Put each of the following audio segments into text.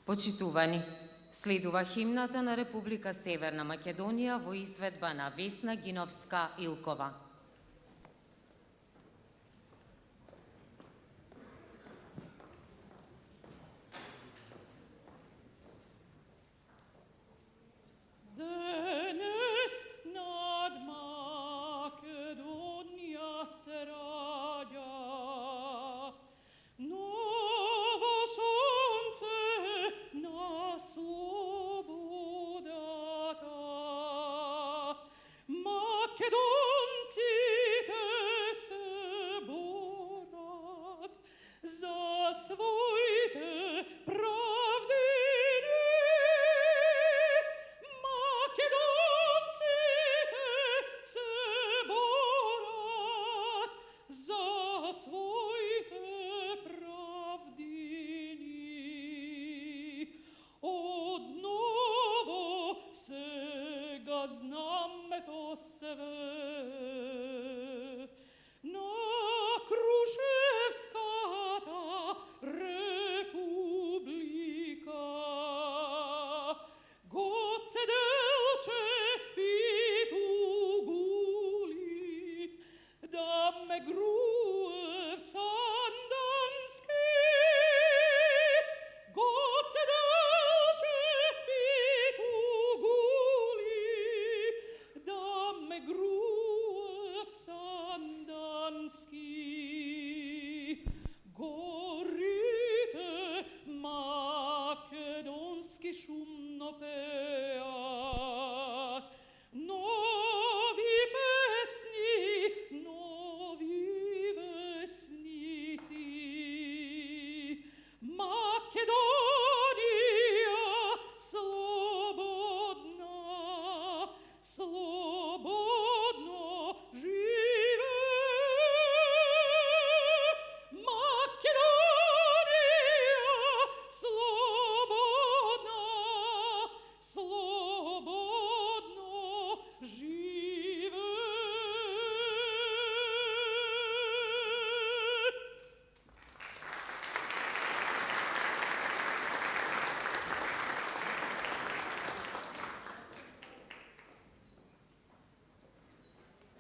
Почитувани, следува химната на Република Северна Македонија во изведба на Весна Гиновска-Илкова.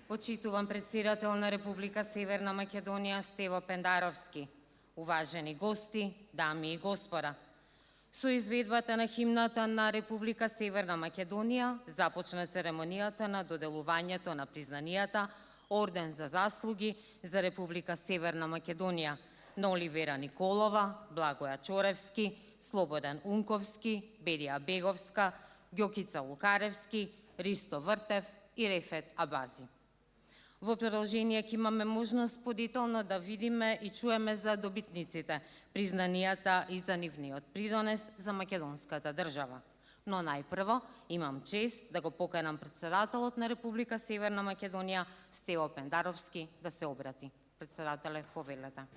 Почитуван председател на Република Северна Македонија Стево Пендаровски, уважени гости, дами и господа. Со изведбата на химната на Република Северна Македонија започна церемонијата на доделувањето на признанијата Орден за заслуги за Република Северна Македонија на Оливера Николова, Благоја Чоревски, Слободан Унковски, Берија Беговска, Ѓокица Лукаревски, Ристо Вртев и Рефет Абази. Во продолжение ќе имаме можност подетално да видиме и чуеме за добитниците, признанијата и за нивниот придонес за македонската држава. Но најпрво имам чест да го поканам председателот на Република Северна Македонија Стево Пендаровски да се обрати. Председателе, повелете.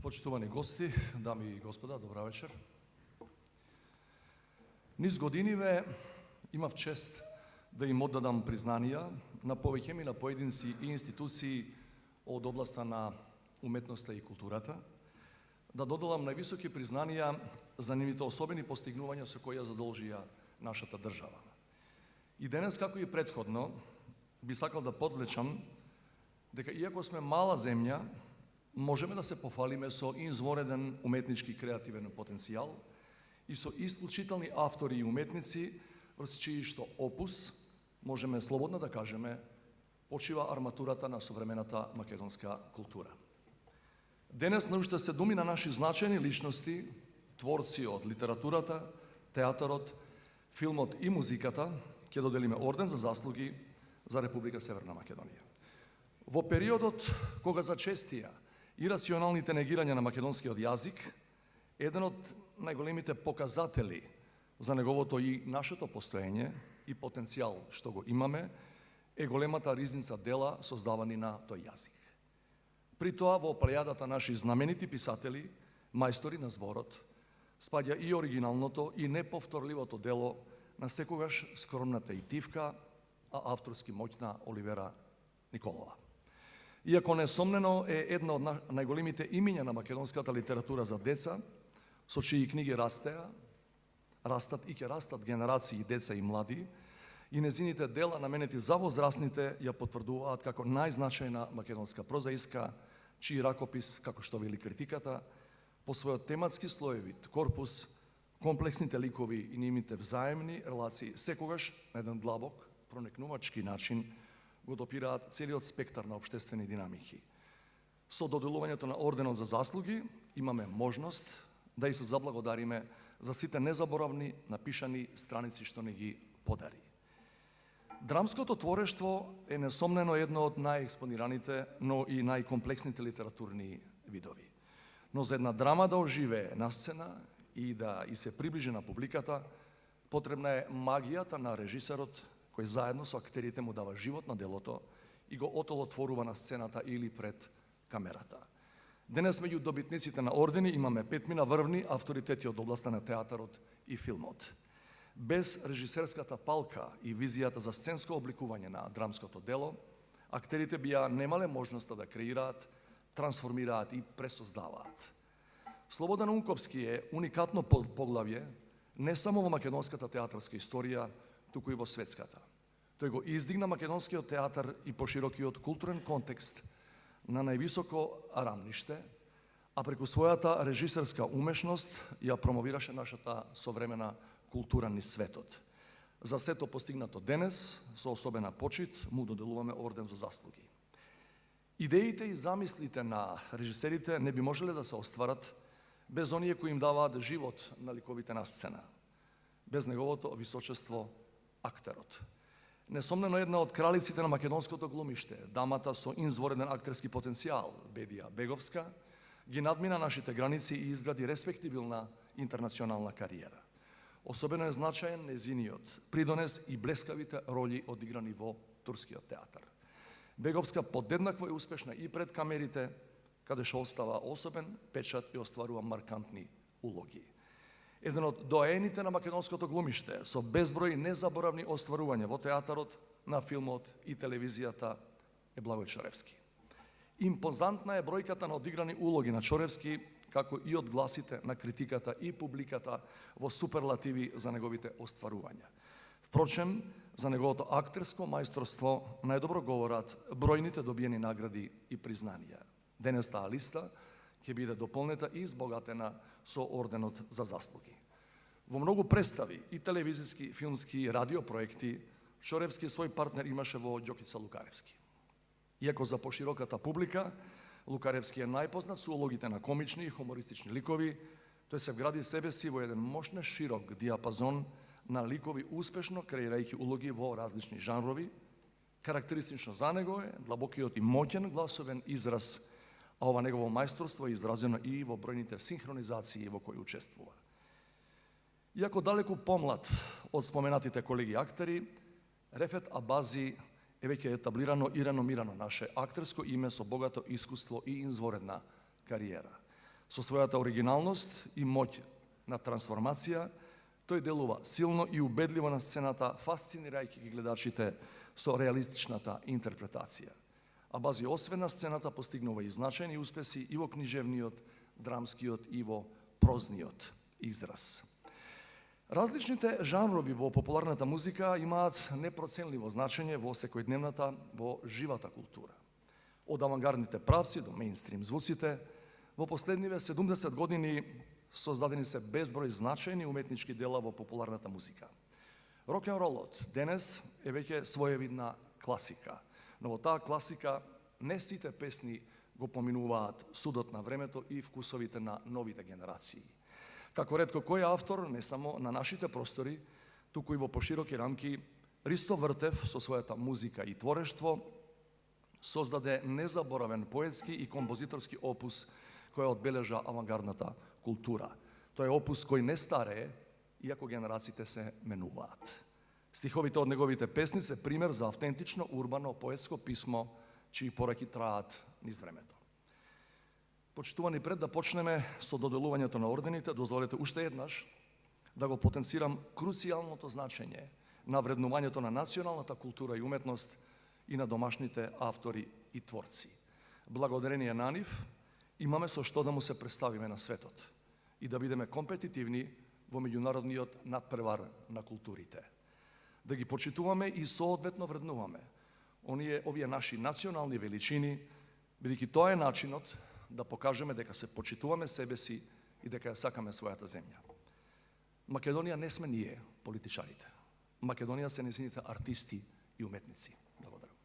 Почитувани гости, дами и господа, добра вечер. Низ годиниве имав чест да им оддадам признанија на повеќеми на поединци и институции од областа на уметноста и културата, да доделам највисоки признанија за нивните особени постигнувања со кои ја задолжија нашата држава. И денес, како и претходно, би сакал да подвлечам дека иако сме мала земја, можеме да се пофалиме со извореден уметнички креативен потенцијал и со исклучителни автори и уметници, врз чиј што опус, можеме слободно да кажеме, почива арматурата на современата македонска култура. Денес науште се думи на наши значајни личности, творци од литературата, театарот, филмот и музиката, ќе доделиме орден за заслуги за Република Северна Македонија. Во периодот кога зачестија ирационалните негирања на македонскиот јазик, еден од најголемите показатели за неговото и нашето постоење и потенцијал што го имаме е големата ризница дела создавани на тој јазик. При тоа во плејадата наши знаменити писатели, мајстори на зборот, спаѓа и оригиналното и неповторливото дело на секогаш скромната Итивка, а авторски моќна Оливера Николова. Иако несомнено е една од најголемите имиња на македонската литература за деца, со чии книги растат и ќе растат генерации деца и млади, и незините дела наменети за возрастните ја потврдуваат како најзначајна македонска прозаиска, чиј ракопис, како што вели критиката, по својот тематски слоевит корпус, комплексните ликови и нивните взаемни релации секогаш на еден длабок, проникнувачки начин го допираат целиот спектар на општествени динамики. Со доделувањето на орденот за заслуги имаме можност да и се заблагодариме за сите незаборавни напишани страници што не ги подари. Драмското творештво е несомнено едно од најекспонираните, но и најкомплексните литературни видови. Но за една драма да оживее на сцена и да и се приближи на публиката, потребна е магијата на режисерот, кој заедно со актерите му дава живот на делото и го отолотворува на сцената или пред камерата. Денес меѓу добитниците на ордени имаме петмина врвни авторитети од областа на театарот и филмот. Без режисерската палка и визијата за сценско обликување на драмското дело, актерите би ја немале можноста да креираат, трансформираат и пресоздаваат. Слободан Унковски е уникатно поглавје не само во македонската театарска историја, туку и во светската. Тој го издигна македонскиот театар и поширокиот културен контекст на највисоко рамниште, а преку својата режисерска умешност ја промовираше нашата современа култура низ светот. За сето постигнато денес, со особена почит, му доделуваме орден за заслуги. Идеите и замислите на режисерите не би можеле да се остварат без оние кои им даваат живот на ликовите на сцена, без неговото височество актерот. Несомнено една од кралиците на македонското глумиште, дамата со инзвореден актерски потенцијал, Бедија Беговска, ги надмина нашите граници и изгради респектибилна интернационална кариера. Особено е значаен незиниот придонес и блескавите роли одиграни во турскиот театар. Беговска подеднакво е успешна и пред камерите, каде што остава особен печат и остварува маркантни улоги. Еден од доаените на македонското глумиште, со безброј незаборавни остварувања во театарот, на филмот и телевизијата е Благој Чоревски. Импозантна е бројката на одиграни улоги на Чоревски, како и од гласите на критиката и публиката во суперлативи за неговите остварувања. Впрочем, за неговото актерско мајсторство најдобро говорат бројните добиени награди и признанија. Денес таа листа ќе биде дополнета и избогатена со орденот за заслуги. Во многу представи и телевизиски, филмски и радиопроекти, Чоревски свој партнер имаше во Ѓокица Лукаревски. Иако за пошироката публика, Лукаревски е најпознат со улогите на комични и хумористични ликови, тој се вгради себе си во еден мощно широк диапазон на ликови, успешно креирајќи улоги во различни жанрови. Карактеристично за него е длабокиот и моќен гласовен израз, а ова негово мајсторство е изразено и во бројните синхронизации во кои учествува. Иако далеку помлад од споменатите колеги актери, Рефет Абази е веќе етаблирано и реномирано наше актерско име со богато искуство и инзворедна кариера. Со својата оригиналност и моќ на трансформација, тој делува силно и убедливо на сцената, фасцинирајќи ги гледачите со реалистичната интерпретација. Абази освен на сцената постигнува и значајни успеси и во книжевниот, драмскиот и во прозниот израз. Различните жанрови во популарната музика имаат непроценливо значење во секојдневната, во живата култура. Од авангардните правци до мејнстрим звуците, во последниве 70 години создадени се безброј значајни уметнички дела во популарната музика. Рок-н-ролот денес е веќе своевидна класика, но во таа класика не сите песни го поминуваат судот на времето и вкусовите на новите генерации. Како ретко кој автор, не само на нашите простори, туку и во пошироки рамки, Ристо Вртев со својата музика и творештво создаде незаборавен поетски и композиторски опус која одбележа авангардната култура. Тој е опус кој не старее, иако генерациите се менуваат. Стиховите од неговите песни се пример за автентично, урбано, поетско писмо, чии пораки траат низ времето. Почитувани, пред да почнеме со доделувањето на ордените, дозволете уште еднаш да го потенцирам круцијалното значење на вреднувањето на националната култура и уметност и на домашните автори и творци. Благодарение на нив, имаме со што да му се представиме на светот и да бидеме компетитивни во меѓународниот надпревар на културите. Да ги почитуваме и соодветно вреднуваме овие наши национални величини, бидејќи тоа е начинот да покажеме дека се почитуваме себе си и дека ја сакаме својата земја. Македонија не сме ние, политичарите. Македонија се нејзините артисти и уметници. Благодарам.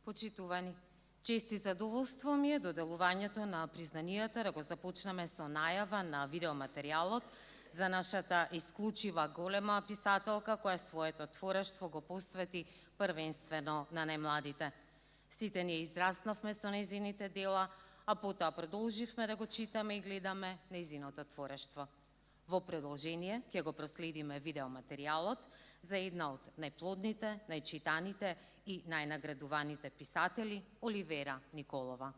Почитувани, чест и задоволство ми е доделувањето на признанијата да го започнеме со најава на видеоматеријалот за нашата исклучива голема писателка која своето творештво го посвети првенствено на најмладите. Сите ние израснавме со нејзините дела, а потоа продолживме да го читаме и гледаме нејзиното творештво. Во продолжение ќе го проследиме видеоматеријалот за една од најплодните, најчитаните и најнаградуваните писатели Оливера Николова.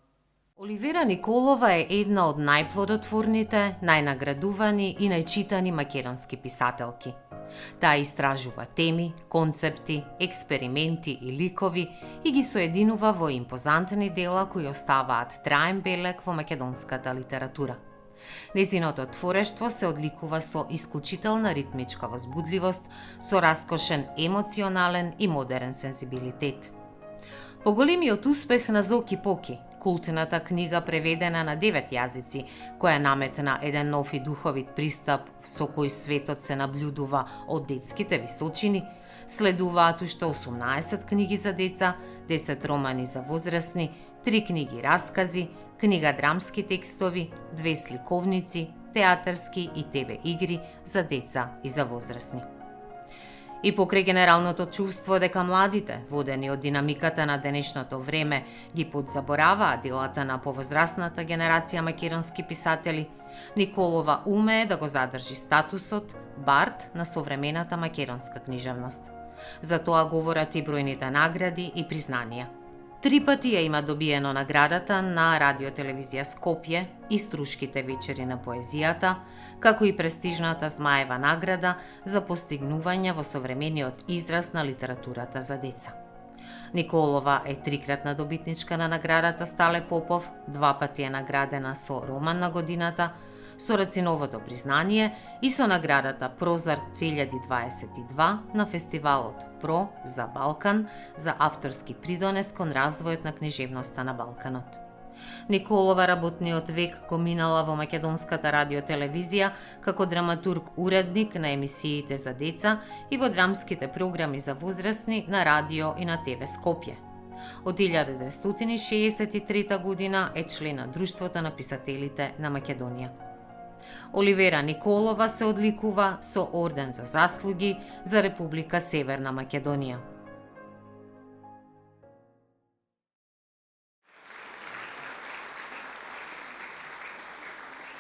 Оливера Николова е една од најплодотворните, најнаградувани и најчитани македонски писателки. Таа истражува теми, концепти, експерименти и ликови и ги соединува во импозантни дела кои оставаат траен белег во македонската литература. Нејзиното творештво се одликува со исклучителна ритмичка возбудливост, со раскошен емоционален и модерен сензибилитет. Поголемиот успех на Зоки Поки, култната книга преведена на 9 јазици, која наметна еден нов и духовит пристап со кој светот се наблюдува од детските височини, следуваат уште 18 книги за деца, 10 романи за возрастни, 3 книги раскази, книга драмски текстови, 2 сликовници, театарски и ТВ игри за деца и за возрастни. И покрај генералното чувство дека младите, водени од динамиката на денешното време, ги подзабораваат делата на повозрастната генерација македонски писатели, Николова умее да го задржи статусот бард на современата македонска книжевност. За тоа говорат и бројните награди и признанија. 3 пати ја има добиено наградата на Радиотелевизија Скопје и Струшките вечери на поезијата, како и престижната Змаева награда за постигнување во современиот израз на литературата за деца. Николова е 3-кратна добитничка на наградата Стале Попов, 2 пати е наградена со Роман на годината, со Рациновото признание и со наградата Прозар 2022 на фестивалот Про за Балкан за авторски придонес кон развојот на книжевноста на Балканот. Николова работниот век го минала во македонската радиотелевизија како драматург-уредник на емисиите за деца и во драмските програми за возрастни на радио и на ТВ Скопје. Од 1963 година е член на Друштвото на писателите на Македонија. Оливера Николова се одликува со орден за заслуги за Република Северна Македонија.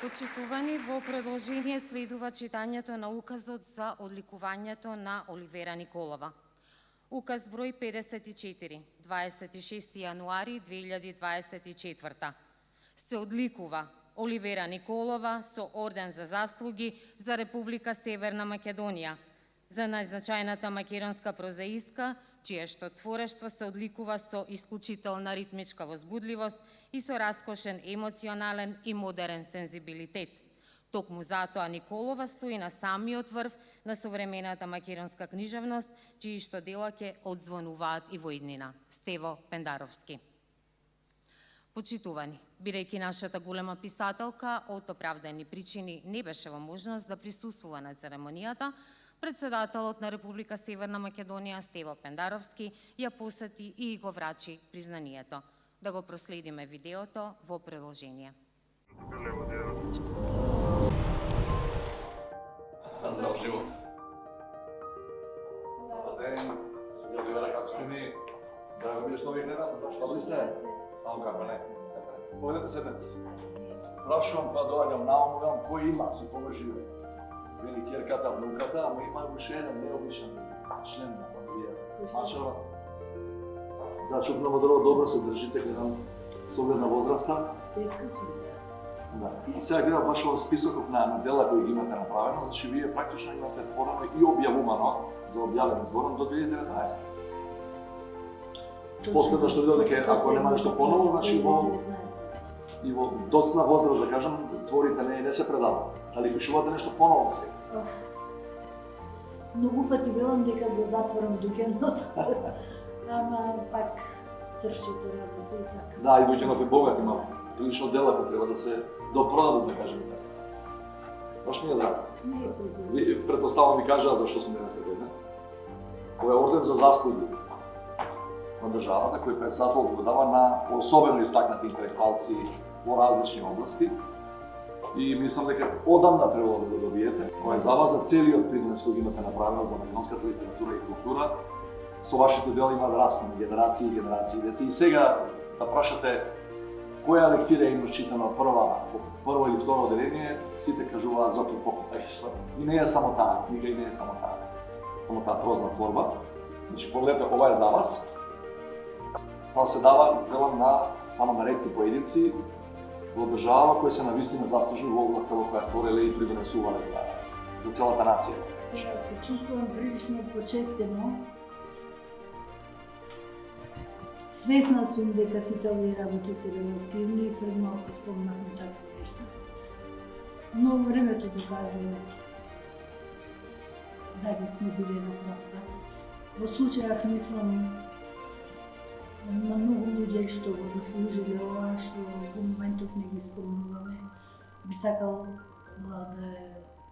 Почитувани, во продолжение следува читањето на указот за одликувањето на Оливера Николова. Указ број 54, 26 јануари 2024. Се одликува Оливера Николова со орден за заслуги за Република Северна Македонија, за најзначајната македонска прозаистка, чие што творештво се одликува со исклучителна ритмичка возбудливост и со раскошен емоционален и модерен сензибилитет. Токму затоа Николова стои на самиот врв на современата македонска книжевност, чии што дела ќе одзвонуваат и во иднина. Стево Пендаровски. Почитувани, бидејќи нашата голема писателка од оправдани причини не беше во можност да присуствува на церемонијата, председателот на Република Северна Македонија Стево Пендаровски ја посети и го врачи признанието. Да го проследиме видеото во приложение. Здрав живот. Добар ден. Јавивара, како сте ми? Драго ми е што ви гледам. Добри сте? Ау како не. Погледнете, седнете се. Прашувам кога доаѓам наумувам кој има со кого живе. Вели керката, внуката, ама има уште еден необичен член на фамилија. Мачава. Да, чупно добро се држите, гледам со оглед на возраста. Да. И сега гледам баш во списокот на дела кои ги имате направено, значи вие практично имате порано и објавувано за објавен збором до 2019. Последно што видов дека ако нема нешто поново, значи во доцна возраст, да кажам, творите не се предават. Дали пишувате нешто поново сега? Многу пати велам дека го затворам дуќанот, ама пак цршето работи и така. Да, и дуќанот е богат, има прилично дела кои треба да се допродадат, да кажем така. Баш ми е драго. Не е проблем. Ви претпоставам ви кажа зашто сум денеска дојде. Ова е орден за заслуги на државата кој председател го дава на особено истакнати интелектуалци во различни области. И мислам дека одамна требало да го добиете. Ова е за вас, за целиот принос кој имате направено за македонската литература и култура. Со вашите дела има да расте на генерации и генерации деца. И сега да прашате која лектира им читана прво или второ одделение, сите кажуваат Зокин Покоп. И не е само таа, никај и не е само таа прозна творба. Значи, погледате, ова е за вас. Тоа се дава, велам, само на ретки поединци во држава кои се навистина заслужни во областта во која твореле и придонесувале за целата нација. Сега се чувствувам прилично почестено. Свесна сум дека сите овие работи се релативни и пред малку спомнавме такви нешта. Но времето докажува дали сме били на прав пат. Во случајав мислам на многу луѓе што го заслужиле ова, што во моментов не ги спомнуваме. Би сакал да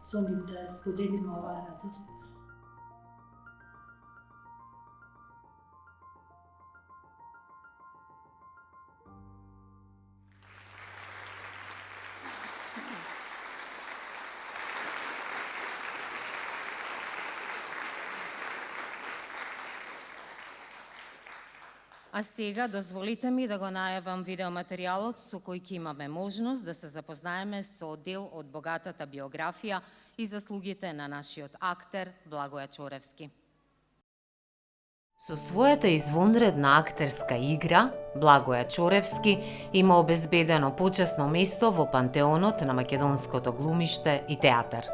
со нив да споделиме оваа радост. А сега дозволите ми да го најавам видеоматеријалот со кој ќе имаме можност да се запознаеме со дел од богатата биографија и заслугите на нашиот актер Благоја Чоревски. Со својата извонредна актерска игра, Благоја Чоревски има обезбедено почесно место во пантеонот на македонското глумиште и театар.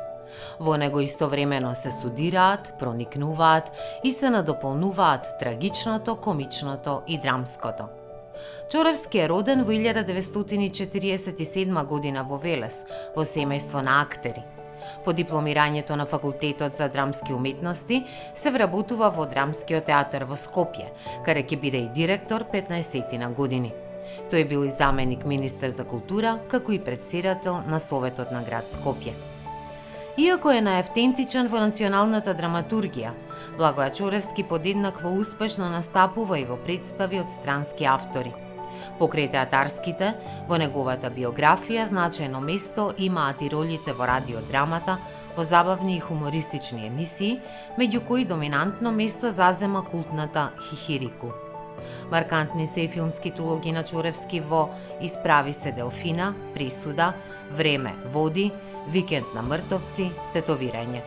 Во него истовремено се судираат, проникнуваат и се надополнуваат трагичното, комичното и драмското. Чоревски е роден во 1947 година во Велес, во семејство на актери. По дипломирањето на Факултетот за драмски уметности се вработува во Драмскиот театар во Скопје, каде ќе биде и директор 15 години. Тој бил и заменик министер за култура, како и претседател на Советот на град Скопје. Иако е наевтентичен во националната драматургија, Благоја Чоревски подеднакво успешно настапува и во представи од странски автори. Покрај театарските, во неговата биографија значајно место имаат и ролите во радиодрамата, во забавни и хумористични емисии, меѓу кои доминантно место зазема култната Хихирику. Маркантни се и филмските улоги на Чоревски во Исправи се Делфина, Присуда, Време води, Викенд на мртовци, Тетовирање.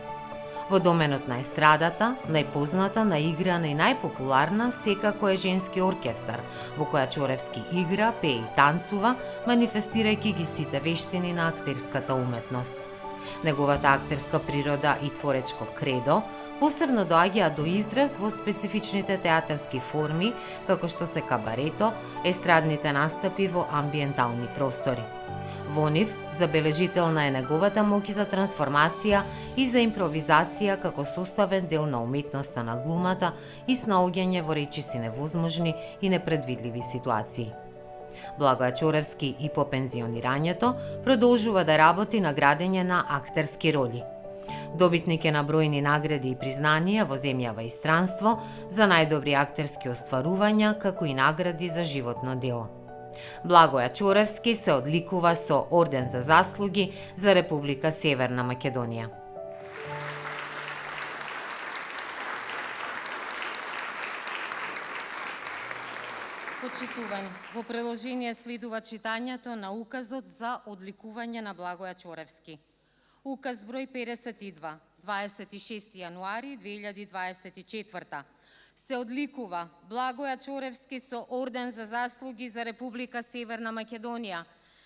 Во доменот на естрадата, најпозната, наиграна и најпопуларна секако е Женски оркестар, во која Чоревски игра, пее и танцува, манифестирајќи ги сите вештини на актерската уметност. Неговата актерска природа и творечко кредо посебно доаѓаа до израз во специфичните театарски форми, како што се кабарето, естрадните настапи во амбиентални простори. Во нив, забележителна е неговата моќ за трансформација и за импровизација како составен дел на уметноста на глумата и снаоѓање во речиси невозможни и непредвидливи ситуации. Благоја Чоревски и по пензионирањето продолжува да работи на градење на актерски роли. Добитник е на бројни награди и признанија во земјава и странство за најдобри актерски остварувања, како и награди за животно дело. Благоја Чоревски се одликува со Орден за заслуги за Република Северна Македонија. Почитувани, во приложение следува читањето на Указот за одликување на Благоја Чоревски. Указ број 52, 26 јануари 2024. Се одликува Благоја Чоревски со Орден за заслуги за Република Северна Македонија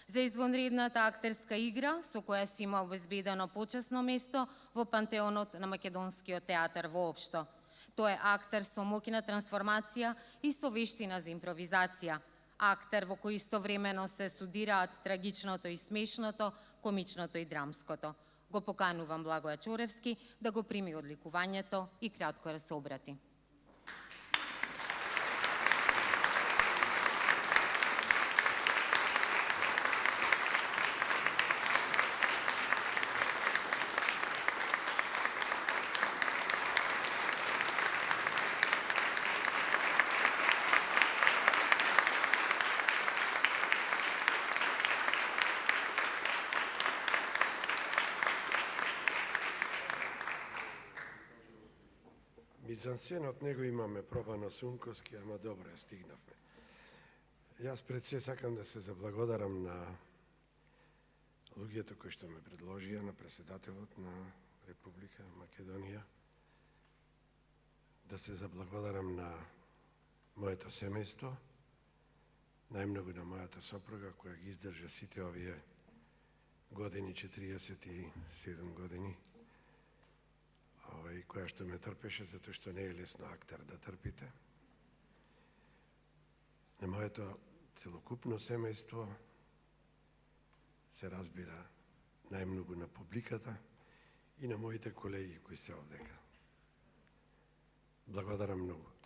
за извонредната актерска игра со која си има обезбедено почесно место во пантеонот на македонскиот театар воопшто. Тој е актер со моќна трансформација и со вештина за импровизација. Актер во кој истовремено се судираат трагичното и смешното, комичното и драмското. Го поканувам Благоја Чоревски да го прими одликувањето и кратко да се обрати. Мизансцена од него имаме пробано со Унковски, ама добро ја стигнавме. Јас пред се сакам да се заблагодарам на луѓето кои што ме предложија, на председателот на Република Македонија, да се заблагодарам на моето семејство, најмногу на мојата сопруга која ги издржа сите овие години, 47 години, која што ме трпеше, затоа што не е лесно актер да трпите. На моето целокупно семејство се разбира најмногу на публиката и на моите колеги кои се овдека. Благодарам многу.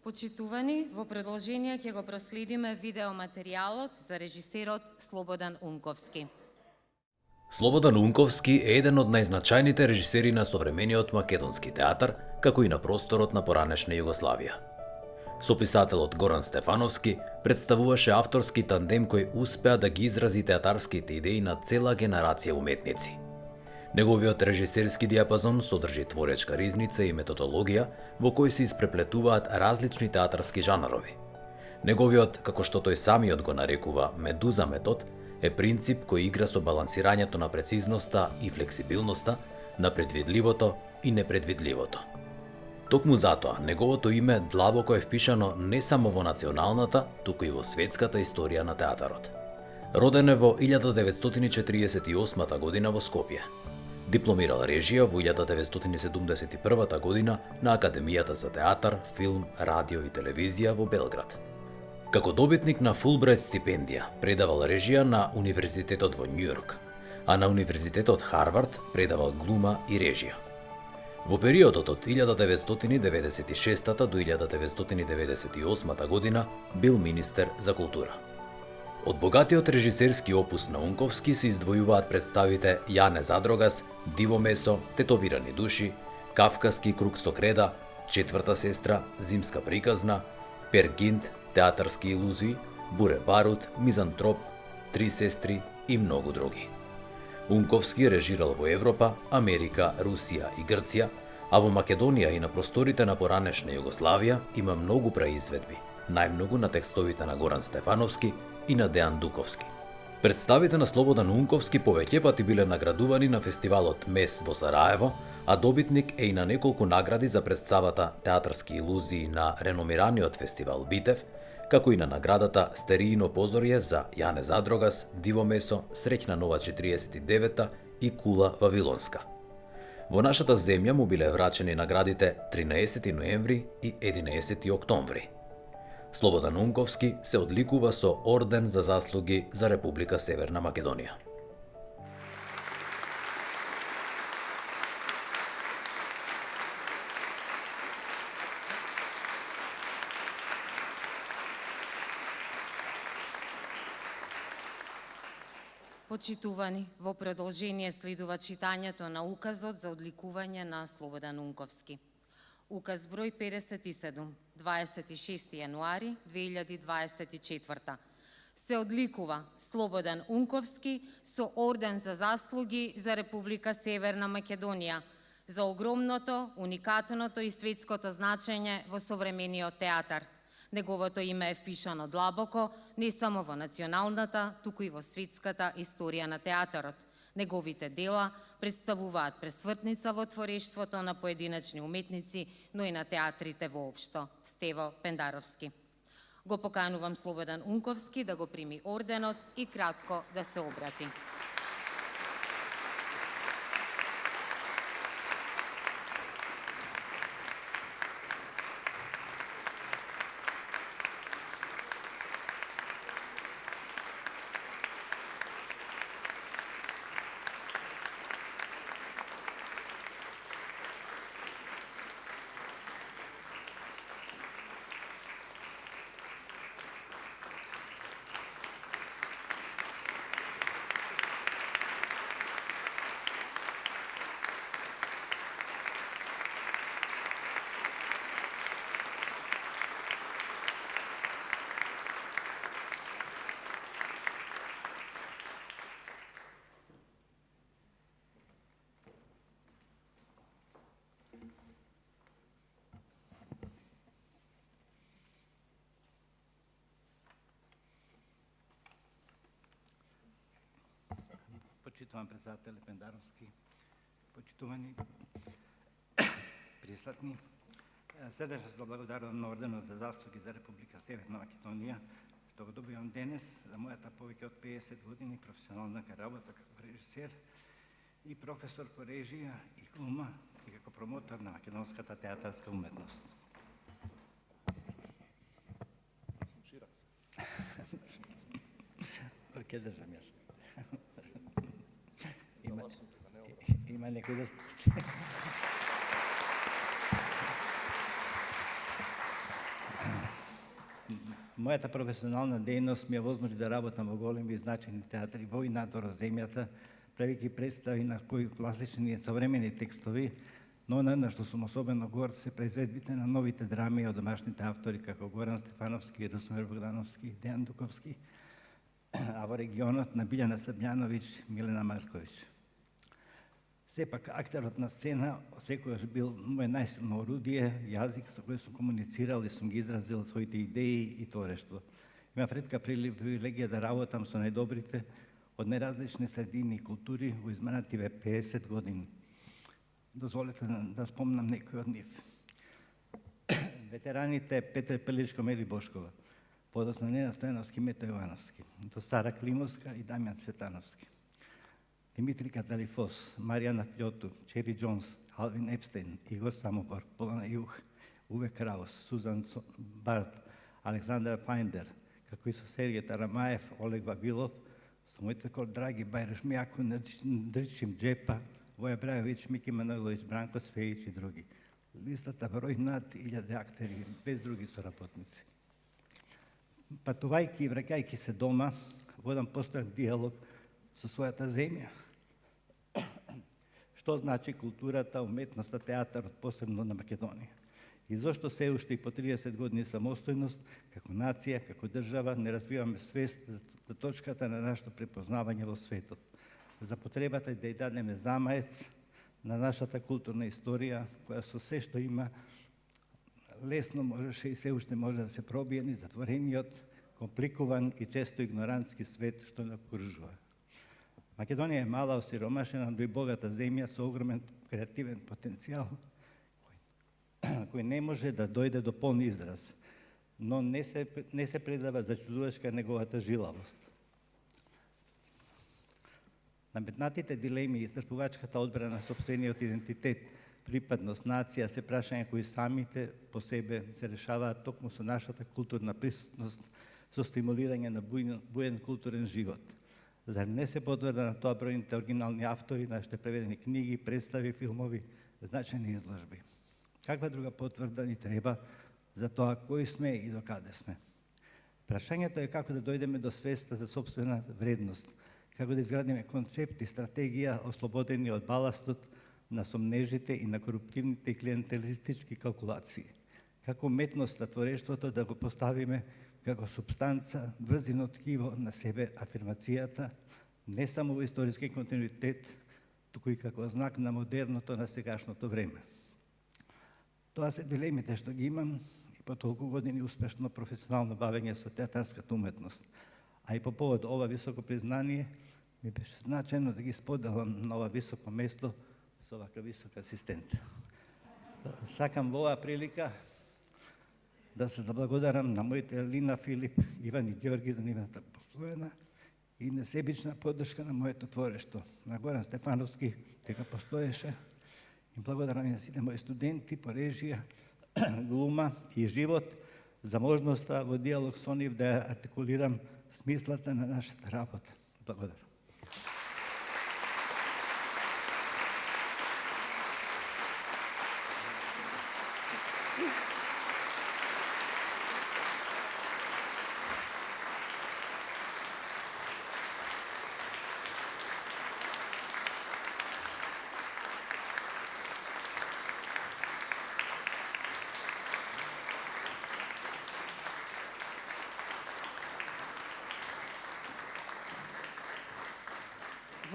Почитувани, во продолжение ќе го проследиме видеоматеријалот за режисерот Слободан Унковски. Слободан Унковски е еден од најзначајните режисери на современиот македонски театар, како и на просторот на поранешна Југославија. Сописателот Горан Стефановски представуваше авторски тандем кој успеа да ги изрази театарските идеи на цела генерација уметници. Неговиот режисерски диапазон содржи творечка ризница и методологија во кој се испреплетуваат различни театарски жанрови. Неговиот, како што тој самиот го нарекува медуза метод, е принцип кој игра со балансирањето на прецизноста и флексибилноста, на предвидливото и непредвидливото. Токму затоа, неговото име длабоко е впишано не само во националната, туку и во светската историја на театарот. Роден е во 1948 година во Скопје. Дипломирал режија во 1971 година на Академијата за театар, филм, радио и телевизија во Белград. Како добитник на Фулбрайт стипендија, предавал режија на Универзитетот во Њујорк, а на Универзитетот Харвард предавал глума и режија. Во периодот од 1996 до 1998 година бил министер за култура. Од богатиот режисерски опус на Унковски се издвојуваат представите Јане Задрогас, Диво месо, Тетовирани души, Кавказки круг со креда, Четврта сестра, Зимска приказна, Пер Гинт, Театарски илузии, Буре Барут, Мизантроп, Три сестри и многу други. Унковски режирал во Европа, Америка, Русија и Грција, а во Македонија и на просторите на поранешна Југославија има многу преизведби, најмногу на текстовите на Горан Стефановски и на Дејан Дуковски. Представите на Слободан Унковски повеќе пати биле наградувани на фестивалот МЕС во Сараево, а добитник е и на неколку награди за представата Театарски илузии на реномираниот фестивал Битев, како и на наградата Стериино позорје за Јане Задрогас, Диво месо, Среќна нова 49 и Кула Вавилонска. Во нашата земја му биле врачени наградите 13 ноември и 11 октомври. Слободан Унковски се одликува со Орден за заслуги за Република Северна Македонија. Почитувани, во продолжение следува читањето на Указот за одликување на Слободан Унковски. Указ број 57, 26 јануари 2024. Се одликува Слободан Унковски со орден за заслуги за Република Северна Македонија за огромното, уникатното и светското значење во современиот театар. Неговото име е впишано длабоко не само во националната, туку и во светската историја на театарот. Неговите дела представуваат пресвртница во творештвото на поединечни уметници, но и на театрите воопшто. Стево Пендаровски. Го поканувам Слободан Унковски да го прими орденот и кратко да се обрати. Почитуван председател Пендаровски, почитувани присутни, срдечно се благодарам на орденот за заслуги за Република Северна Македонија, што го добивам денес за мојата повеќе од 50 години професионална работа како режисер и професор по режија и глума и како промотор на македонската театарска уметност. Ке држам јас. Има некој да... Мојата професионална дејност ми ја возможи да работам во големи и значајни театри во и надвор од земјата, правејќи представи на кои класични и современи текстови, но на што сум особено горд се произведбите на новите драми од домашните автори како Горан Стефановски, Русмир Богдановски, Дејан Дуковски, а во регионот на Билјана Сабјановиќ, Милена Марковиќ. Сепак, актерот на сцена секогаш бил моје најсилно орудие, јазик со кој сум комуницирал и сум ги изразил своите идеи и творештво. Имав ретка привилегија да работам со најдобрите од најразлични средини и култури во изминативе 50 години. Дозволете да спомнам некои од нив. Ветераните Петре Пеличко, Мели Бошкова, подоцна Нена Стојановски, Мето Јовановски, до Сара Климовска и Дамјан Цветановски. Димитри Каталифос, Маријана Фљоту, Чери Джонс, Алвин Епстейн, Игор Самобор, Полана Јух, Уве Краус, Сузан Барт, Александра Фајндер, како и со Сергеј Рамаев, Олег Вавилов, со моите драги Бајраш Мијако, Дричим Джепа, Воја Брајовиќ, Мики Маноловиќ, Бранко Свејич и други. Листата број над 1000 актери, без други соработници. Патувајќи и враќајќи се дома, водам постојан диалог со својата земја. Што значи културата, уметноста, театарот, посебно на Македонија? И зошто се уште и по 30 години самостојност, како нација, како држава, не развиваме свест за точката на нашето препознавање во светот, за потребата да ја дадеме замаец на нашата културна историја, која со се што има лесно можеше и се уште може да се пробие низ затворениот, компликуван и често игнорантски свет што не окружува. Македонија е мала, осиромашена, но и богата земја со огромен креативен потенцијал, кој не може да дојде до полн израз, но не се предава зачудувачка неговата жилавост. Наметнатите дилеми и исцрпувачката одбрана на сопствениот идентитет, припадност, нација се прашања кои самите по себе се решаваат токму со нашата културна присутност, со стимулирање на буен културен живот. Зар не се потврда на тоа бројните оригинални автори, нашите преведени книги, представи, филмови, значајни изложби? Каква друга потврда ни треба за тоа кои сме и до каде сме? Прашањето е како да дојдеме до свеста за сопствена вредност, како да изградиме концепт и стратегија ослободени од баластот на сомнежите и на коруптивните и клиентелистички калкулации. Како уметност на творештвото да го поставиме како субстанца, врзино ткиво на себе афирмацијата, не само во историски континуитет, туку и како знак на модерното на сегашното време. Тоа се дилемите што ги имам и по толку години успешно професионално бавење со театарската уметност. А и по повод ова високо признание, ми беше значено да ги споделам на ова високо место со вака висок асистент. Сакам во оваа прилика да се заблагодарам на моите Лина, Филип, Иван и Георги за нивната постојана и несебична поддршка на моето творештво. На Горан Стефановски дека постоеше. И благодарам на сите мои студенти по режија, глума и живот за можноста во диалог со нив да артикулирам смислата на нашата работа. Благодарам.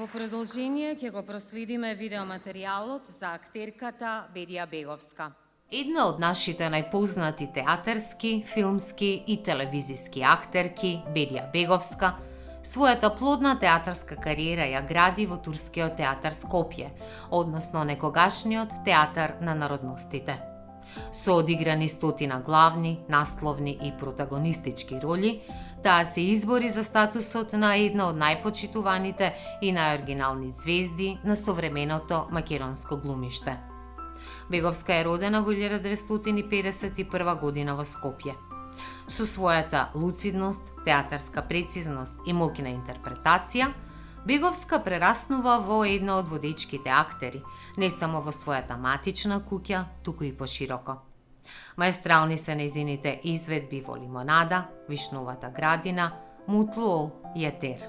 Во продолжение ќе го проследиме видеоматеријалот за актерката Бедија Беговска. Една од нашите најпознати театарски, филмски и телевизиски актерки, Бедија Беговска, својата плодна театарска кариера ја гради во турскиот театар Скопје, односно некогашниот театар на народностите. Со одиграни стотина главни, насловни и протагонистички роли, таа се избори за статусот на една од најпочитуваните и најоригинални звезди на современото македонско глумиште. Беговска е родена во 1951 година во Скопје. Со својата луцидност, театарска прецизност и моќна интерпретација, Беговска прераснува во една од водечките актери, не само во својата матична куќа, туку и пошироко. Маестрални се нејзините изведби во Лимонада, Вишнувата градина, Мутлуол и Етер.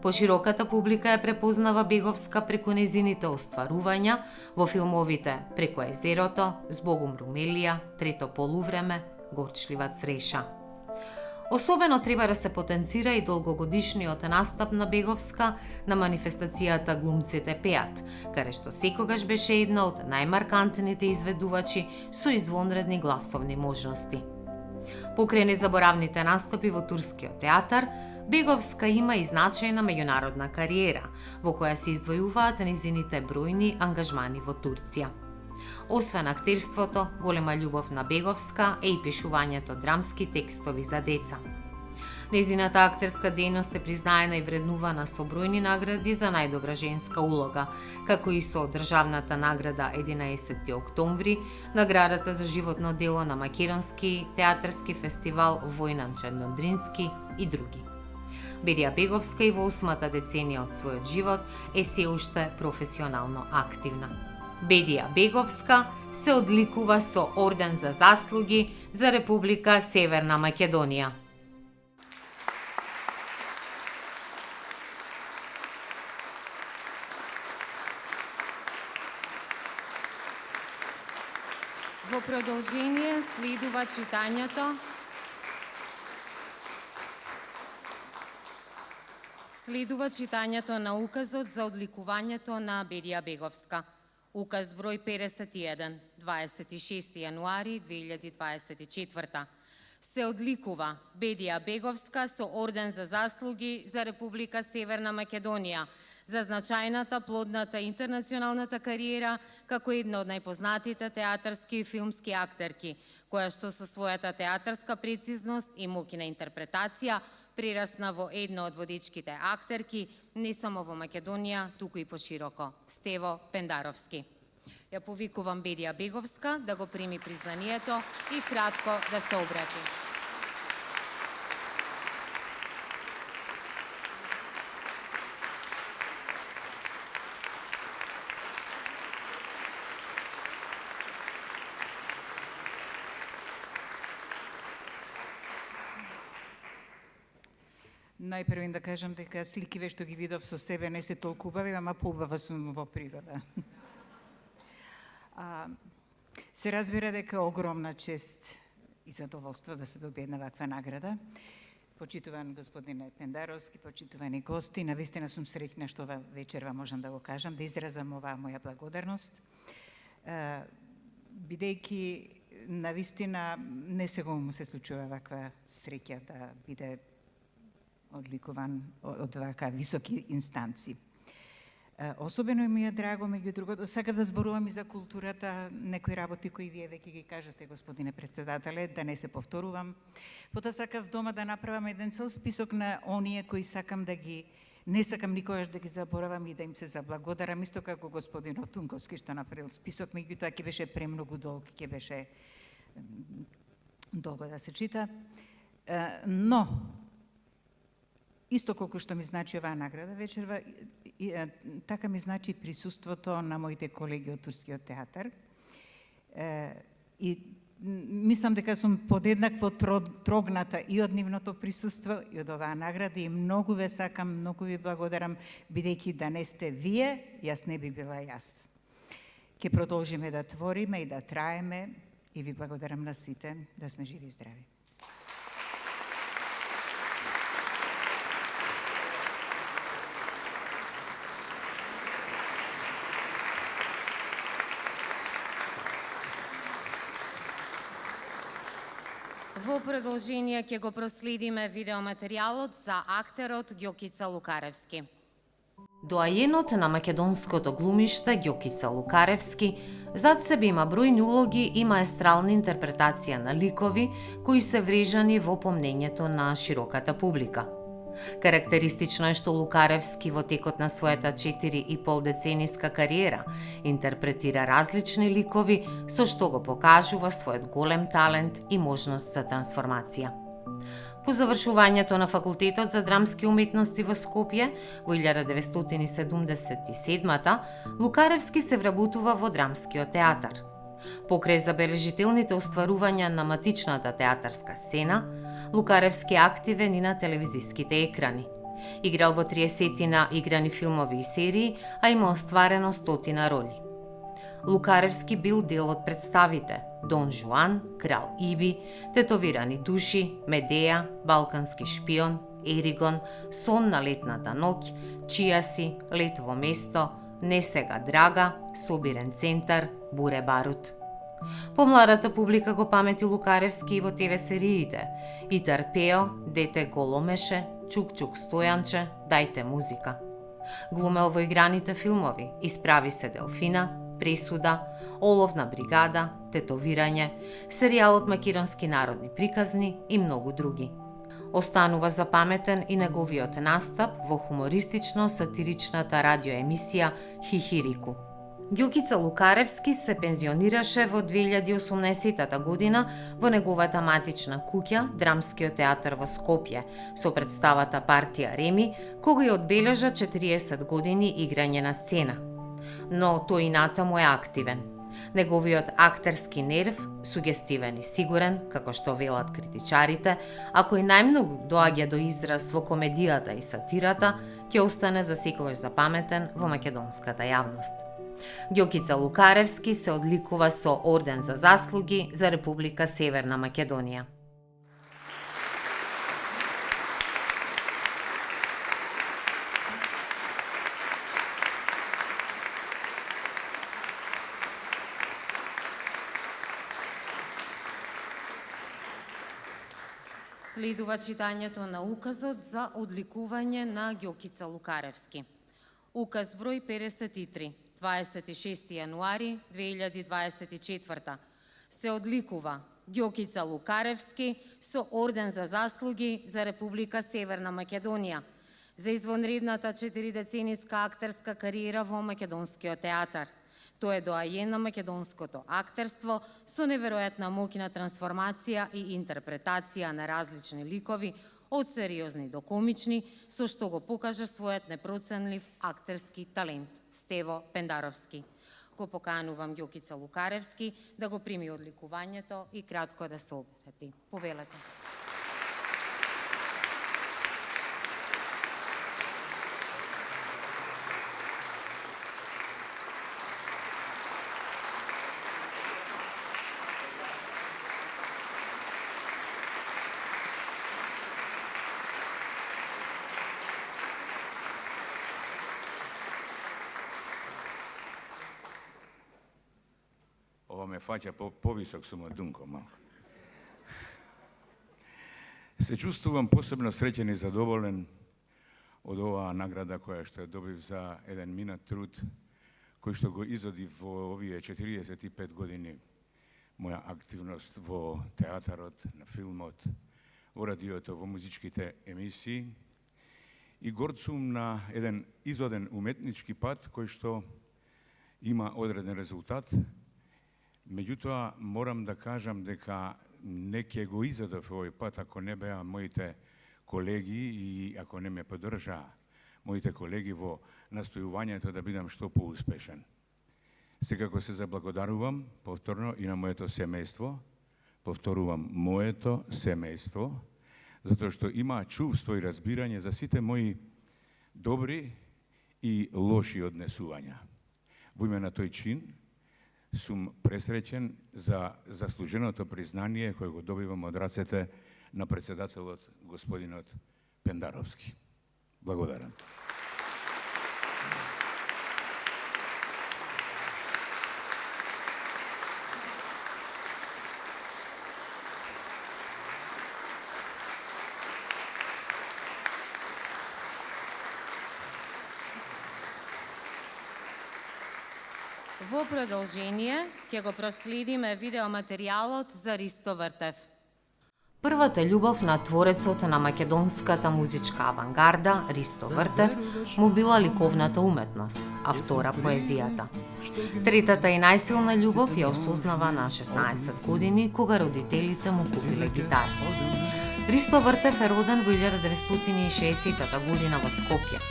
Пошироката публика ја препознава Беговска преку нејзините остварувања во филмовите Преку езерото, Збогум Румелија, Трето полувреме, Горчлива цреша. Особено треба да се потенцира и долгогодишниот настап на Беговска на манифестацијата Глумците пеат, каде што секогаш беше една од најмаркантните изведувачи со извонредни гласовни можности. Покрај незаборавните настапи во турскиот театар, Беговска има и значајна меѓународна кариера, во која се издвојуваат нејзините бројни ангажмани во Турција. Освен актерството, голема љубов на Беговска е и пишувањето драмски текстови за деца. Нејзината актерска дејност е признаена и вреднувана со бројни награди за најдобра женска улога, како и со државната награда 11 октомври, наградата за животно дело на Македонски театарски фестивал Војнан Чернодрински и други. Бедија Беговска и во 8-та деценија од својот живот е се уште професионално активна. Бедија Беговска се одликува со орден за заслуги за Република Северна Македонија. Во продолжение следува читањето на указот за одликувањето на Бедија Беговска. Указ број 51, 26 јануари 2024. Се одликува Бедија Беговска со орден за заслуги за Република Северна Македонија за значајната, плодната интернационалната кариера како една од најпознатите театарски и филмски актерки, која што со својата театарска прецизност и моќна интерпретација прерасна во една од водечките актерки не само во Македонија, туку и пошироко, Стево Пендаровски. Ја повикувам Бедија Беговска да го прими признанието и кратко да се обрати. Најпрво да кажам дека сликиве што ги видов со себе не се толку убави, ама поубава сум во природа. Се разбира дека е огромна чест и задоволство да се добие една ваква награда. Почитуван господине Пендаровски, почитувани гости, навистина сум среќна што ова вечерва можам да го кажам, да изразам оваа моја благодарност. Бидејќи навистина не секогаш му се случува ваква среќа да биде одликуван од вака високи инстанци. Особено ми е драго, меѓу другото, сакав да зборувам и за културата, некои работи кои вие веќе ги кажавте, господине председателе, да не се повторувам. Потоа сакав дома да направам еден цел список на оние кои сакам да ги, не сакам никогаш да ги заборавам и да им се заблагодарам, исто како господин Отунковски што направил список, меѓутоа ќе беше премногу долг, ќе беше долго да се чита. Но, исто колку што ми значи оваа награда вечерва, така ми значи присуството на моите колеги од Турскиот театар. И мислам дека сум подеднакво трогната и од нивното присуство и од оваа награда и многу ве сакам, многу ви благодарам, бидејќи да не сте вие, јас не би била јас. Ке продолжиме да твориме и да траеме и ви благодарам на сите, да сме живи и здрави. Во продолжение ќе го проследиме видеоматеријалот за актерот Ѓокица Лукаревски. Доајенот на македонското глумиште Ѓокица Лукаревски зад себе има бројни улоги и маестрална интерпретација на ликови кои се врежани во помнењето на широката публика. Карактеристично е што Лукаревски во текот на својата 4,5 децениска кариера интерпретира различни ликови, со што го покажува својот голем талент и можност за трансформација. По завршувањето на Факултетот за драмски уметности во Скопје во 1977-та, Лукаревски се вработува во драмскиот театар. Покрај забележителните остварувања на матичната театарска сцена, Лукаревски е активен и на телевизиските екрани. Играл во 30 играни филмови и серии, а има остварено 100 роли. Лукаревски бил дел од представите Дон Жуан, Крал Иби, Тетовирани души, Медеја, Балкански шпион, Еригон, Сон на летната ноќ, Чијаси, Лет во место, Не сега драга, Собирен центар, Буре барут. Помладата публика го памети Лукаревски и во ТВ сериите Итар Пео, Дете голомеше, Чук-чук стојанче, Дајте музика. Глумел во играните филмови Исправи се Делфина, Пресуда, Оловна бригада, Тетовирање, серијалот Македонски народни приказни и многу други. Останува запаметен и неговиот настап во хумористично-сатиричната радиоемисија Хихирику. Ѓокица Лукаревски се пензионираше во 2018 година во неговата матична куќа, Драмскиот театар во Скопје, со представата Партија Реми, кога ја одбележа 40 години играње на сцена. Но тој и натаму е активен. Неговиот актерски нерв, сугестивен и сигурен, како што велат критичарите, а кој најмногу доаѓа до израз во комедијата и сатирата, ќе остане за секогаш запаметен во македонската јавност. Ѓокица Лукаревски се одликува со орден за заслуги за Република Северна Македонија. Следува читањето на указот за одликување на Ѓокица Лукаревски. Указ број 53, 26 јануари 2024. Се одликува Ѓокица Лукаревски со орден за заслуги за Република Северна Македонија за извонредната 4-децениска актерска кариера во македонскиот театар. Тој е доајен на македонското актерство со неверојатна моќна трансформација и интерпретација на различни ликови, од сериозни до комични, со што го покажа својот непроценлив актерски талент. Стево Пендаровски. Го поканувам Ѓокица Лукаревски да го прими одликувањето и кратко да се обрати. Повелете. ме фаќа повисок сум од Дунко малку. Се чувствувам посебно среќен и задоволен од оваа награда која што ја добив за еден минат труд кој што го изоди во овие 45 години моја активност во театарот, на филмот, во радиото, во музичките емисии. И горд сум на еден изоден уметнички пат кој што има одреден резултат. Меѓутоа, морам да кажам дека не ќе го изодев овој пат ако не беа моите колеги и ако не ме поддржаа моите колеги во настојувањето да бидам што поуспешен. Секако се заблагодарувам повторно и на моето семејство, повторувам моето семејство, затоа што има чувство и разбирање за сите мои добри и лоши однесувања. Во име на тој чин сум пресреќен за заслуженото признание кое го добивам од рацете на председателот господинот Пендаровски. Благодарам. Во продолжение ќе го проследиме видеоматеријалот за Ристо Вртев. Првата љубов на творецот на македонската музичка авангарда, Ристо Вртев, му била ликовната уметност, а втора поезијата. Третата и најсилна љубов ја осознава на 16 години, кога родителите му купиле гитара. Ристо Вртев е роден во 1960 година во Скопје.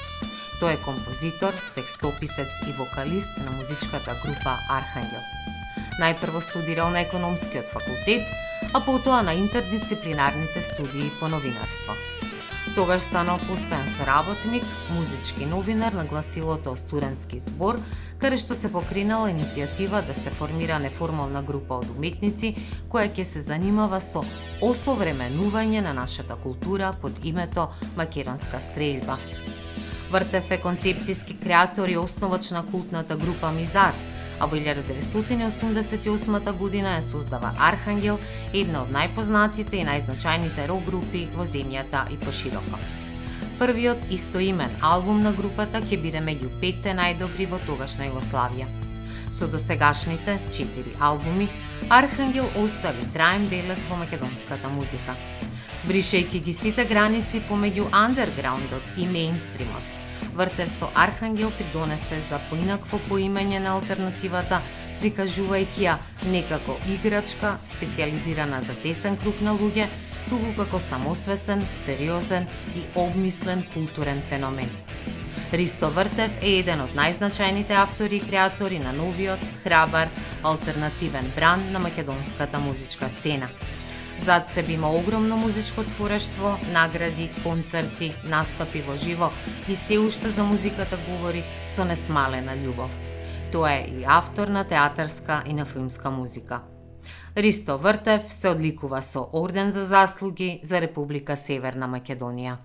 Тој е композитор, текстописец и вокалист на музичката група Архангел. Најпрво студирал на економскиот факултет, а потоа на интердисциплинарните студии по новинарство. Тогаш станал постојан соработник, музички новинар на гласилото Студентски збор, каде што се покренала иницијатива да се формира неформална група од уметници која ќе се занимава со осовременување на нашата култура под името Македонска стрелба. Вртев е концепцијски креатор и основач на култната група Мизар, а во 1988 година ја создава Архангел, една од најпознатите и најзначајните рок групи во земјата и пошироко. Првиот истоимен албум на групата ќе биде меѓу 5 најдобри во тогашна Југославија. Со досегашните 4 албуми, Архангел остави траен белег во македонската музика. Бришејќи ги сите граници помеѓу андерграундот и мејнстримот, Вртев со Архангел придонесе за поинакво поимање на алтернативата, прикажувајќи ја не како играчка, специализирана за тесен круг на луѓе, туку како самосвесен, сериозен и обмислен културен феномен. Ристо Вртев е еден од најзначајните автори и креатори на новиот, храбар, алтернативен бранд на македонската музичка сцена. Зад себе има огромно музичко творештво, награди, концерти, настапи во живо и се уште за музиката говори со несмалена љубов. Тоа е и автор на театарска и на филмска музика. Ристо Вртев се одликува со орден за заслуги за Република Северна Македонија.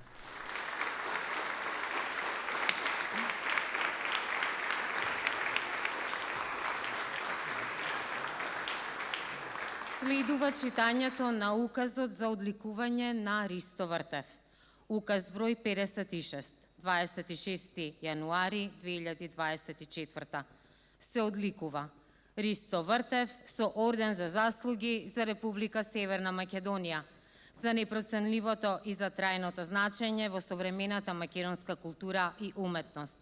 Следува читањето на указот за одликување на Ристо Вртев. Указ број 56, 26 јануари 2024. Се одликува Ристо Вртев со орден за заслуги за Република Северна Македонија, за непроценливото и за трајното значење во современата македонска култура и уметност.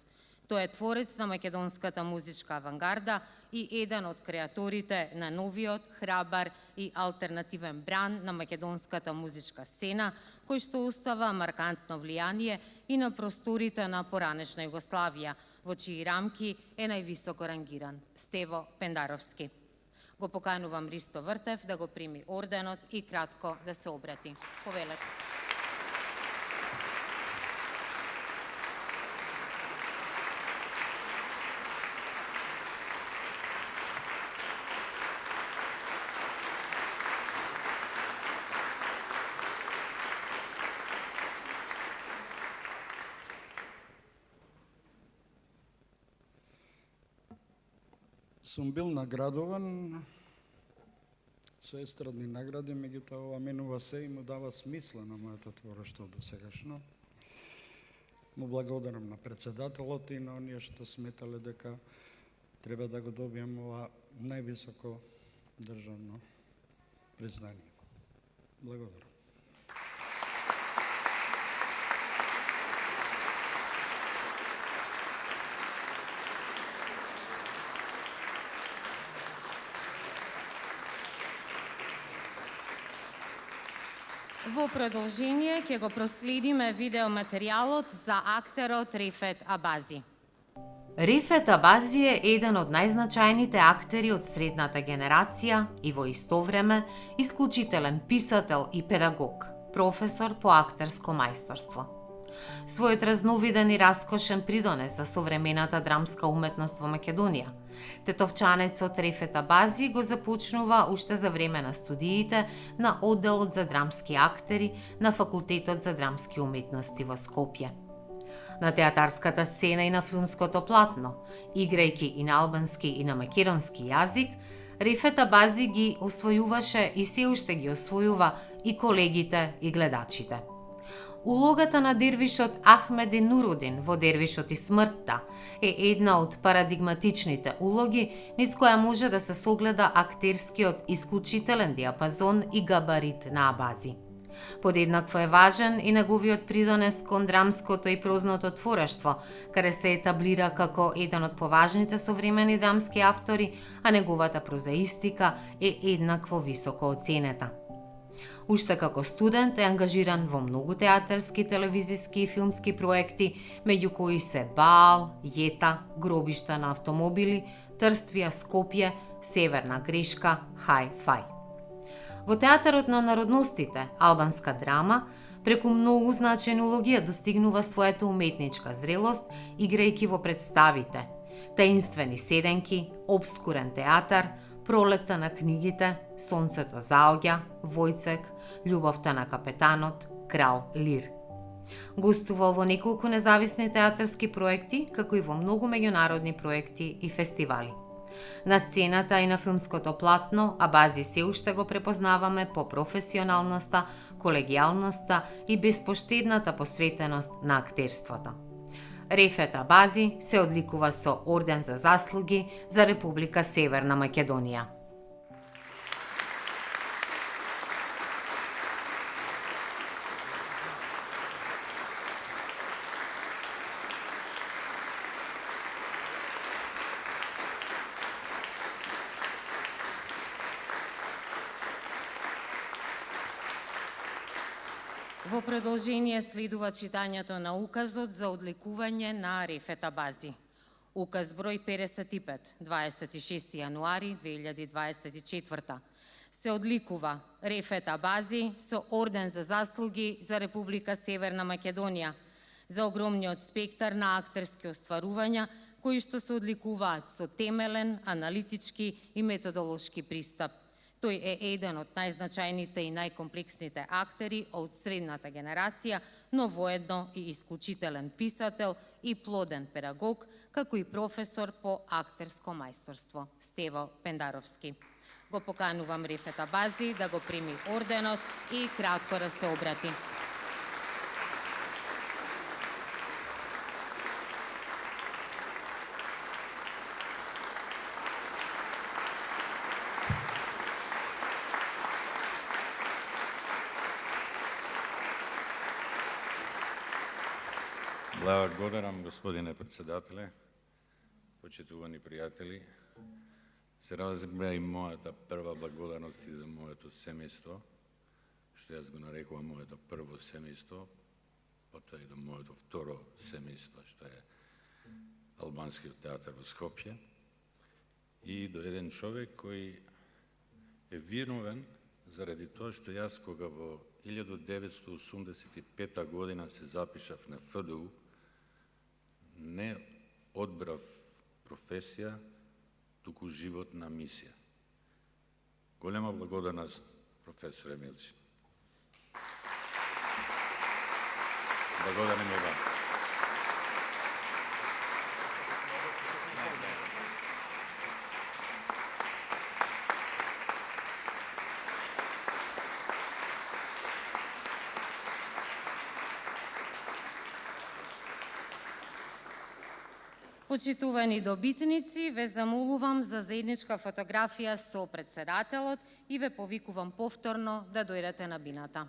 Тој е творец на македонската музичка авангарда и еден од креаторите на новиот, храбар и алтернативен бранд на македонската музичка сцена, кој што остава маркантно влијание и на просторите на поранешна Југославија, во чии рамки е највисоко рангиран Стево Пендаровски. Го поканувам Ристо Вртев да го прими орденот и кратко да се обрати. Повелете. Сум бил наградуван со естрадни награди, меѓутоа ова менува се и му дава смисла на моето творештво до сегашно. Му благодарам на председателот и на оние што сметале дека треба да го добијам ова највисоко државно признание. Благодарам. Во продолжение ќе го проследиме видеоматеријалот за актерот Рефет Абази. Рефет Абази е еден од најзначајните актери од средната генерација и во исто време исклучителен писател и педагог, професор по актерско мајсторство. Својот разновиден и раскошен придонес за современата драмска уметност во Македонија, тетовчанецот Рефет Абази го започнува уште за време на студиите на одделот за драмски актери на Факултетот за драмски уметности во Скопје. На театарската сцена и на филмското платно, играјќи и на албански и на македонски јазик, Рефет Абази ги освојуваше и се уште ги освојува и колегите и гледачите. Улогата на дервишот Ахмеди Нурудин во Дервишот и смртта е една од парадигматичните улоги низ која може да се согледа актерскиот исклучителен диапазон и габарит на Абази. Подеднакво е важен и неговиот придонес кон драмското и прозното творештво, каде се етаблира како еден од поважните современи драмски автори, а неговата прозаистика е еднакво високо оценета. Уште како студент е ангажиран во многу театарски, телевизиски и филмски проекти, меѓу кои се Баал, Јета, Гробишта на автомобили, Трствија, Скопје, Северна грешка, Хај-Фај. Во театарот на народностите, албанска драма, преку многу значајни улоги достигнува својата уметничка зрелост, играјќи во представите Таинствени седенки, Обскурен театар, Пролетта на книгите, Сонцето заоѓа, Војцек, Љубовта на капетанот, Крал Лир. Гостувал во неколку независни театарски проекти, како и во многу меѓународни проекти и фестивали. На сцената и на филмското платно Абази се уште го препознаваме по професионалноста, колегијалноста и безпоштедната посветеност на актерството. Рефет Абази се одликува со Орден за заслуги за Република Северна Македонија. Во продолжение следува читањето на указот за одликување на Рефет Абази. Указ број 55, 26 јануари 2024. Се одликува Рефет Абази со Орден за заслуги за Република Северна Македонија за огромниот спектар на актерски остварувања кои што се одликуваат со темелен, аналитички и методолошки пристап. Тој е еден од најзначајните и најкомплексните актери од средната генерација, но воедно и исклучителен писател и плоден педагог, како и професор по актерско мајсторство, Стево Пендаровски. Го поканувам Рефет Абази да го прими орденот и кратко да се обрати. Благодарам, господине председателе, почитувани пријатели. Се разбира и мојата прва благодарност и за моето семејство, што јас го нарекувам моето прво семејство, потоа и до моето второ семејство, што е Албанскиот театар во Скопје, и до еден човек кој е виновен заради тоа што јас кога во 1985 година се запишав на ФДУ, не одбрав професија, туку животна мисија. Голема благодарност, професор Емилчи. Благодарам и вам. Почитувани добитници, ве замолувам за заедничка фотографија со председателот и ве повикувам повторно да дојдете на бината.